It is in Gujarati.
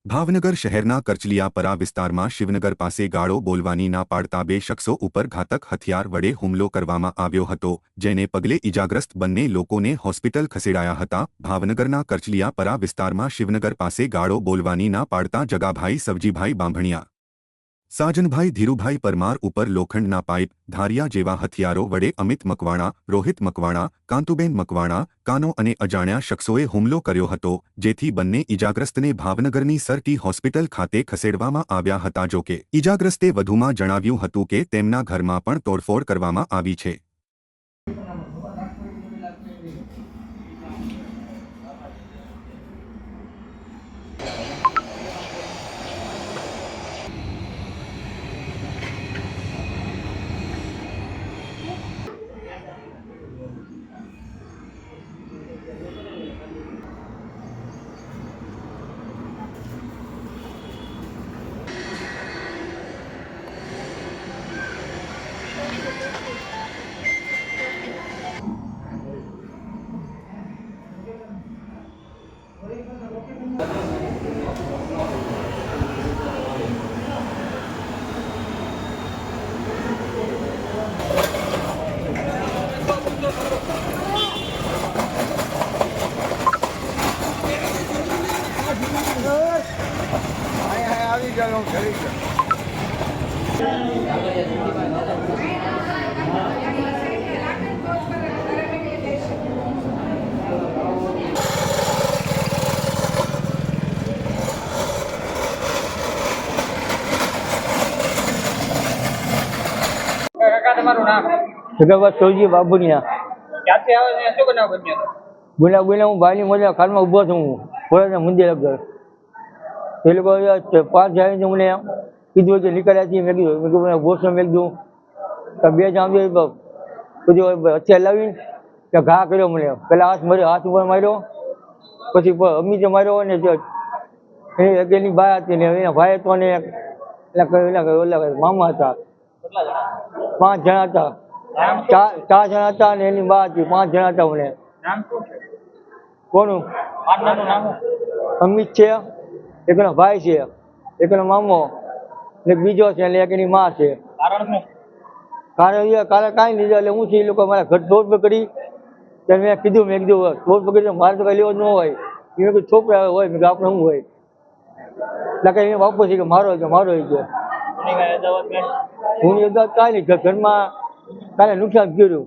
ભાવનગર શહેરના કરચલિયાપરા વિસ્તારમાં શિવનગર પાસે ગાળો બોલવાની ના પાડતા બે શખ્સો ઉપર ઘાતક હથિયાર વડે હુમલો કરવામાં આવ્યો હતો, જેને પગલે ઇજાગ્રસ્ત બંને લોકોને હોસ્પિટલ ખસેડાયા હતા। ભાવનગરના કરચલિયાપરા વિસ્તારમાં શિવનગર પાસે ગાળો બોલવાની ના પાડતા જગાભાઈ સવજીભાઈ બાંભણિયા, સાજનભાઈ ધીરુભાઈ પરમાર ઉપર લોખંડના પાઇપ, ધારિયા જેવા હથિયારો વડે અમિત મકવાણા, રોહિત મકવાણા, કાંતુબેન મકવાણા, કાનો અને અજાણ્યા શખ્સોએ હુમલો કર્યો હતો, જેથી બંને ઇજાગ્રસ્તને ભાવનગરની સરટી હોસ્પિટલ ખાતે ખસેડવામાં આવ્યા હતા। જોકે ઇજાગ્રસ્તે વધુમાં જણાવ્યું હતું કે તેમના ઘરમાં પણ તોડફોડ કરવામાં આવી છે। જગત સોજી બાબુનિયા ક્યાંથી આવે છે? શું બનાવ બન્યો? ગુના ગુના હું ભાઈની મોજા ખારમાં ઊભો છું, ભોળાના મંદિર આગળ। એ લોકો 5 જાય મને કીધું કે નીકળ્યા છીએ। મેં કીધું ગોઠમાં મેં કીધું બે જામ બધું હથિયાર લાવીને ત્યાં ઘા કર્યો મને। પેલા હાથ ઉપર માર્યો, પછી અમીતે માર્યો, અને એની બા હતી ને એના ભાઈ હતો ને ઓલા મામા હતા। 5 જણા હતા, 4 જણા હતા ને એની બા હતી। 5 જણા હતા મને। નામ શું છે? કોનું? પાર્ટનરનું નામ? અમિત છે, એકનો ભાઈ છે, એકનો મામો ને બીજો છે, એટલે એક એની માં છે। કારણ શું? કારણ કાંઈ નહીં, એટલે હું છે એ લોકો મારા ઘર તોડફોડ કરી ત્યારે મેં કીધું તોડફોડ કરી મારે તો કઈ લેવો જ ન હોય। મેં કીધું છોકરા હોય, મેં આપણે શું હોય, એટલે કઈ વાપસ છે કે મારો ગયો। હું અદાવત કાંઈ નહીં, ઘરમાં કાલે નુકસાન કર્યું।